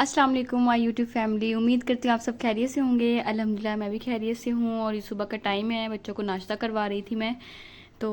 अस्सलाम वालेकुम my YouTube family. उम्मीद करती हूँ आप सब खैरियत से होंगे। अल्हम्दुलिल्लाह मैं भी खैरियत से हूँ। और ये सुबह का टाइम है, बच्चों को नाश्ता करवा रही थी मैं। तो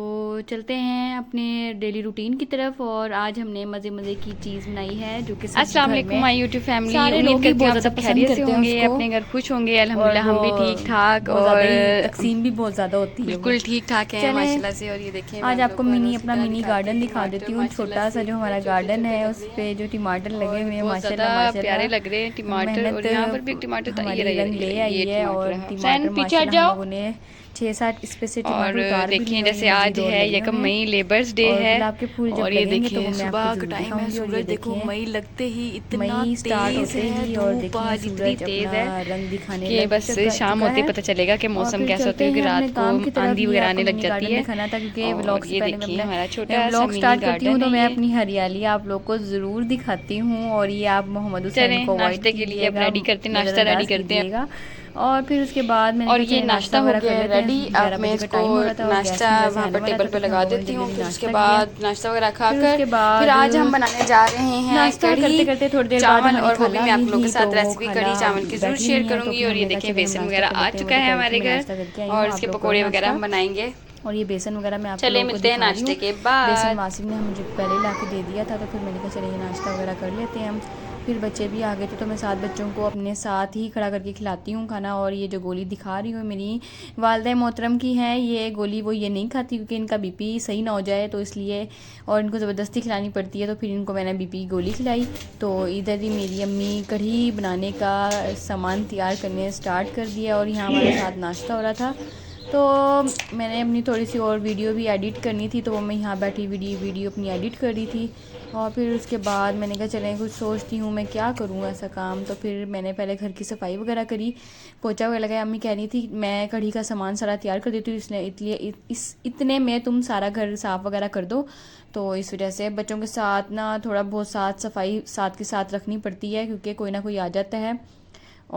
चलते हैं अपने डेली रूटीन की तरफ। और आज हमने मज़े मज़े की चीज़ बनाई है जो कि सब अस्सलाम घर वालेकुम में माय यूट्यूब फैमिली। सारे उम्मीद लोग ही करती हूँ बहुत आप ज़्यादा सब पसंद खैरियत से करते हैं होंगे, उसको। अपने घर खुश होंगे। और अल्हम्दुलिल्लाह वो हम भी ठीक ठाक बहुत ज़्यादा और ही तकसीम भी बहुत ज़्यादा होती है वो। बिल्कुल ठीक ठाक हैं चलें, माशाल्लाह से। और ये देखें मैं आज आप आपको लोग को मिनी अनोस की अपना तरह मिनी दिखाती हूँ। गार्डन दिखा टमाटर देती हूँ। माशाल्लाह छोटा सा से जो कितने हमारा छोटे गार्डन छोटे है लग उस रहे हैं पे जो टमाटर लगे और हुए हैं बहुत ज़्यादा माशाल्लाह प्यारे माशाल्लाह। लग रहे हैं टमाटर। मेहनत और यहाँ पर भी एक टमाटर था, ये हमारी रहा ये रहा रंग ये ले रहा, आई ये है। टमाटर और रहा। टमाटर सैन पीछे हट माशाल्लाह हम जाओ। लोगों ने 6-7 इस पे से और टमाटर उतार भी लिए देखें और ये जैसे आज मज़ीद और है लगे हुए 1 हैं। मई लेबर्स डे और है। गुलाब के फूल जब और ये लगेंगे तो वो देखें मैं आपको सुबह का ज़रूर टाइम है, दिखाऊंगी। और ये सूरज देखो देखें, मई लगते ही इतना मई स्टार्ट तेज होते है, ही और धूप देखें आज इतनी सूरज तेज अपना है रंग दिखाने कि लग बस शाम चुका होते ही है। पता चलेगा कि और मौसम फिर कैसा होता चलते है, क्योंकि हैं अपने रात को काम की तरफ। आंधी ये वगैरह आपको आने लग मिनी जाती गार्डन है। दिखाना था क्योंकि व्लॉग और से ये पहले देखिए हमारा मैं छोटा सा व्लॉग मिनी स्टार्ट करती हूँ गार्डन तो है मैं ये। अपनी हरियाली आप लोग को ज़रूर दिखाती हूँ। और ये आप मोहम्मद हुसैन चलें को अवॉइड नाश्ते के लिए अब कीजिएगा, रेडी करते हैं, नाश्ता रेडी नज़रअंदाज करते हैं। कीजिएगा। और फिर उसके बाद मैंने और कहा ये चले नाश्ता नाश्ता हो वगैरह गया कर है लेते हैं। रेडी। अब 11 मैं बजे का इसको टाइम हो रहा था और गैस नाश्ता भी वैसे वहाँ आने पर वाला टेबल था पे तो फिर हम लगा लोगों ने देती जल्दी हूँ। जल्दी फिर उसके नाश्ता किया। बाद नाश्ता वगैरह फिर खाकर उसके फिर बाद आज हम बनाने जा रहे हैं नाश्ता करते कढ़ी करते थोड़ी देर बाद चावल। हमारी और वो भी खाला मैं आप आई लोगों के थी तो साथ वो रेसिपी खाला कढ़ी चावल की ज़रूर बैठी शेयर हुई हैं तो करूँगी। फिर और ये हमने कहा देखें चले हम बेसन नाश्ता कर वगैरह आ लेते हैं। वो चुका देखो है एक तो हमारे मैं घर। नाश्ता करके आई हूँ, और आप इसके लोग करो पकौड़े वगैरह नाश्ता। हम बनाएंगे। और ये बेसन वगैरह मैं आप चले लोगों को मिलते हैं दिखा रही नाश्ते हूँ। के बेसन बाद। वासिम ने मुझे पहले ला के दे दिया था तो फिर मैंने कहा चले ये नाश्ता वगैरह कर लेते हैं हम। फिर बच्चे भी आ गए थे तो मैं 7 बच्चों को अपने साथ ही खड़ा करके खिलाती हूँ खाना। और ये जो गोली दिखा रही हूँ मेरी वालदा मोहतरम की है ये गोली, वो ये नहीं खाती क्योंकि इनका बीपी सही ना हो जाए तो इसलिए, और इनको ज़बरदस्ती खिलानी पड़ती है तो फिर इनको मैंने बीपी की गोली खिलाई। तो इधर ही मेरी अम्मी कढ़ी बनाने का सामान तैयार करने स्टार्ट कर दिया और यहाँ हमारे साथ नाश्ता हो रहा था। तो मैंने अपनी थोड़ी सी और वीडियो भी एडिट करनी थी तो वो मैं यहाँ बैठी वीडियो अपनी एडिट कर रही थी। और फिर उसके बाद मैंने कहा चलें कुछ सोचती हूँ मैं क्या करूँ ऐसा काम। तो फिर मैंने पहले घर की सफाई वगैरह करी, पोछा वगैरह लगाया। अम्मी कह रही थी मैं कढ़ी का सामान सारा तैयार कर देती हूँ इसलिए इतने में तुम सारा घर साफ़ वगैरह कर दो। तो इस वजह से बच्चों के साथ ना थोड़ा बहुत साथ सफाई साथ के साथ रखनी पड़ती है क्योंकि कोई ना कोई आ जाता है।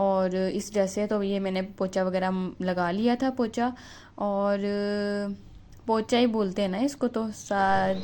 और इस वजह से तो ये मैंने पोछा वगैरह लगा लिया था पोछा। और पोछा ही बोलते हैं ना इसको, तो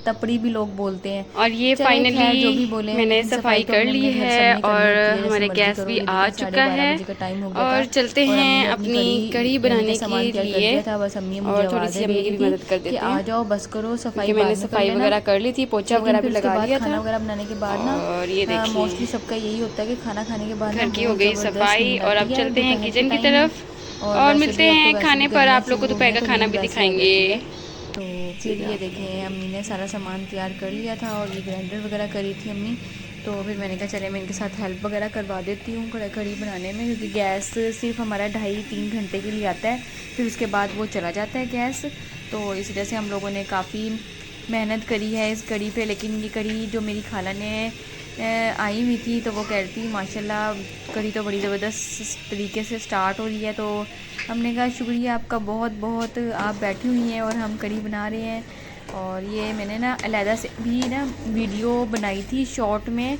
तपड़ी भी लोग बोलते हैं। और ये चले खैर जो भी फाइनली बोले, मैंने लेकिन सफाई तो कर अपने ली अपने घर सब है नहीं और करनी होती है, जैसे हमारे मर्ज़ी गैस करो। भी ये आ देखें चुका 12:30 है। बजे का टाइम हो गया और था चलते और अम्मी हैं ने अपनी अपनी कढ़ी करने का बनाने के सामान तैयार कर लिए। दिया था। बस अम्मी मुझे और थोड़ी सी आवाज़ें दे अम्मी की रही भी थी मदद कर कि देते आ हैं जाओ बस करो, क्योंकि सफाई मैंने बाद में कर सफाई लेना। वगैरह कर ली थी, पोछा लेकिन वगैरह फिर भी उसके लगा बाद लिया खाना था। वगैरह बनाने के बाद ना और ये देखिए मोस्टली सबका यही होता है कि खाना खाने के बाद ना घर की हो बहुत गई ज़बरदस्त सफाई। नींद और आती अब है चलते हैं दोपहर के किचन की टाइम में। तरफ और और वैसे मिलते भी अब तो हैं वैसे भी खाने पर। गर्मियाँ आप लोग को शुरू हो गई दोपहर हैं का तो खाना नींद भी वैसे आ दिखाएंगे। जाती है। तो फिर ये देखें अम्मी ने सारा सामान तैयार कर लिया था और ये ग्राइंडर वगैरह करी थी अम्मी। तो फिर मैंने कहा चले मैं इनके साथ हेल्प वगैरह करवा देती हूँ कढ़ी बनाने में, क्योंकि गैस सिर्फ हमारा 2.5-3 घंटे के लिए आता है, फिर उसके बाद वो चला जाता है गैस। तो इस वजह से हम लोगों ने काफ़ी मेहनत करी है इस कढ़ी पे। लेकिन ये कढ़ी जो मेरी खाला ने आई हुई थी तो वो कह रही थी माशाल्लाह कढ़ी तो बड़ी ज़बरदस्त तरीके से स्टार्ट हो रही है। तो हमने कहा शुक्रिया आपका बहुत बहुत, आप बैठी हुई हैं और हम कढ़ी बना रहे हैं। और ये मैंने ना अलहदा से भी ना वीडियो बनाई थी शॉर्ट में,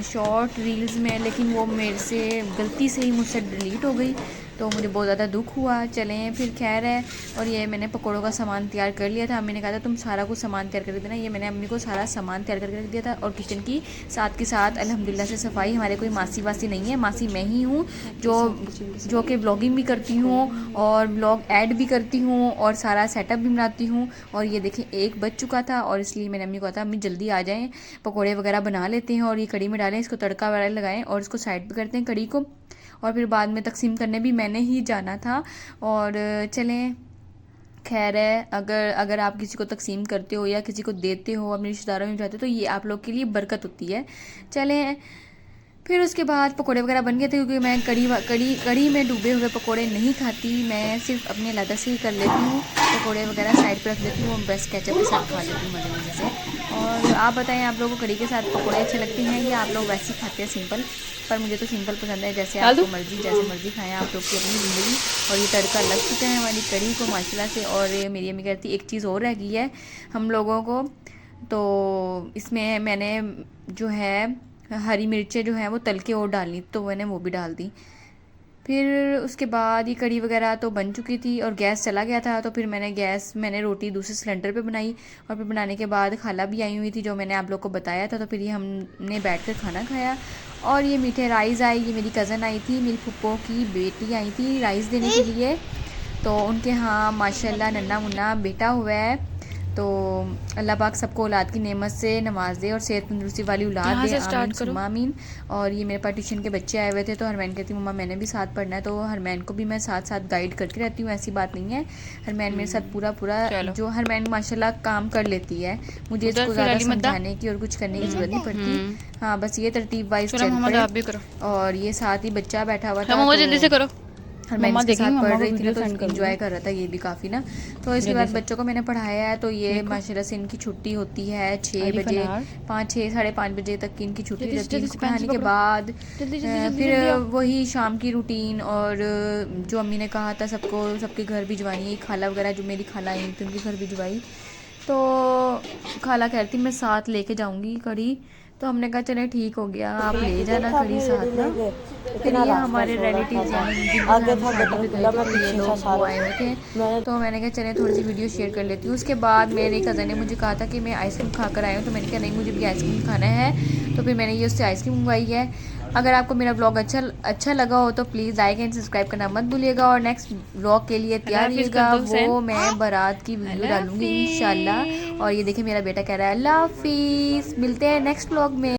शॉर्ट रील्स में, लेकिन वो मेरे से गलती से ही मुझसे डिलीट हो गई तो मुझे बहुत ज़्यादा दुख हुआ। चलें फिर खैर है। और ये मैंने पकौड़ों का सामान तैयार कर लिया था। अम्मी ने कहा था तुम सारा कुछ सामान तैयार करके देना। ये मैंने अम्मी को सारा सामान तैयार करके रख दिया था। और किचन की साथ के साथ अल्हम्दुलिल्लाह से सफाई, हमारे कोई मासी वासी नहीं है, मासी मैं ही हूँ जो कि ब्लॉगिंग भी करती हूँ और ब्लॉग ऐड भी करती हूँ और सारा सेटअप भी बनाती हूँ। और ये देखें 1 बज चुका था और इसलिए मैंने अम्मी को कहा था अम्मी जल्दी आ जाएँ, पकौड़े वगैरह बना लेते हैं और ये कढ़ी में डालें, इसको तड़का वगैरह लगाएं और इसको साइड पे करते हैं कढ़ी को। और फिर बाद में तकसीम करने भी मैंने ही जाना था। और चलें खैर है, अगर आप किसी को तकसीम करते हो या किसी को देते हो, अपने रिश्तेदारों में जाते हो, तो ये आप लोग के लिए बरकत होती है। चलें फिर उसके बाद पकोड़े वगैरह बन गए थे, क्योंकि मैं कढ़ी में डूबे हुए पकोड़े नहीं खाती, मैं सिर्फ अपने अलग से ही कर लेती हूँ। पकोड़े वगैरह साइड पे रख देती हूँ, बस केचप के साथ खा लेती हूँ मज़े मज़े से। और आप बताएं आप लोगों को कढ़ी के साथ पकोड़े अच्छे लगते हैं या आप लोग वैसे ही खाते हैं सिंपल? पर मुझे तो सिंपल पसंद है, जैसे आपको मर्ज़ी, जैसे मर्ज़ी खाएं, आप लोग की अपनी ज़िंदगी। और ये तड़का लग चुका है हमारी कढ़ी को माशाल्लाह से। और मेरी अम्मी कहती एक चीज़ और रह गई है हम लोगों को, तो इसमें मैंने जो है हरी मिर्चें जो हैं वो तल के और डालनी, तो मैंने वो भी डाल दी। फिर उसके बाद ये कढ़ी वगैरह तो बन चुकी थी और गैस चला गया था, तो फिर मैंने रोटी दूसरे सिलेंडर पे बनाई और फिर बनाने के बाद खाला भी आई हुई थी जो मैंने आप लोग को बताया था। तो फिर ये हमने बैठकर खाना खाया और ये मीठे राइस आई, ये मेरी कज़न आई थी, मेरी फुप्पो की बेटी आई थी राइस देने के लिए। तो उनके यहाँ माशाल्लाह नन्ना मुन्ना बेटा हुआ है। तो अल्लाह पाक सबको औलाद की नेमत से नवाज दे और सेहत तंदुरुस्ती वाली औलाद दे, आमीन सुम्मा आमीन। और ये मेरे पास ट्यूशन के बच्चे आए हुए थे, तो हरमैन कहती मम्मा मैंने भी साथ पढ़ना है, तो हरमैन को भी मैं साथ साथ गाइड करती रहती हूँ, ऐसी बात नहीं है। हरमैन मेरे साथ पूरा जो हरमैन माशाल्लाह काम कर लेती है, मुझे इसको ज़्यादा समझाने की और कुछ करने की ज़रूरत नहीं पड़ती। हाँ बस ये तरतीब वाइज चल पड़े। और ये साथ ही बच्चा बैठा हुआ था, जल्दी से करो। मैं इसके साथ पढ़ रही थी ना, तो एंजॉय कर रहा था ये भी काफ़ी ना। तो इसके बाद बच्चों को मैंने पढ़ाया है, तो ये माशाल्लाह से इनकी छुट्टी होती है 6 बजे, 5-6 साढ़े 5 बजे तक की इनकी छुट्टी रहती है। पढ़ाने के बाद फिर वही शाम की रूटीन, और जो अम्मी ने कहा था सबके घर भिजवानी, खाला वगैरह जो मेरी खाला आई थी उनके घर भिजवाई। तो खाला कहती मैं साथ लेके जाऊंगी कढ़ी, तो हमने कहा चले ठीक हो गया, आप ले जाना कढ़ी साथ ना। फिर ये हमारे रिलेटिव्स आए हुए थे, तो मैंने कहा चले थोड़ी सी वीडियो शेयर कर लेती हूँ। उसके बाद मेरे कज़न ने मुझे कहा था कि मैं आइसक्रीम खा कर आई हूँ, तो मैंने कहा नहीं मुझे भी आइसक्रीम खाना है, तो फिर मैंने ये उससे आइसक्रीम मंगवाई है। अगर आपको मेरा ब्लॉग अच्छा लगा हो तो प्लीज़ लाइक एंड सब्सक्राइब करना मत भूलिएगा, और नेक्स्ट ब्लॉग के लिए तैयार रहिएगा, वो मैं बारात की वीडियो डालूंगी इंशाल्लाह। और ये देखिए मेरा बेटा कह रहा है अल्लाह हाफिज़, मिलते हैं नेक्स्ट ब्लॉग में।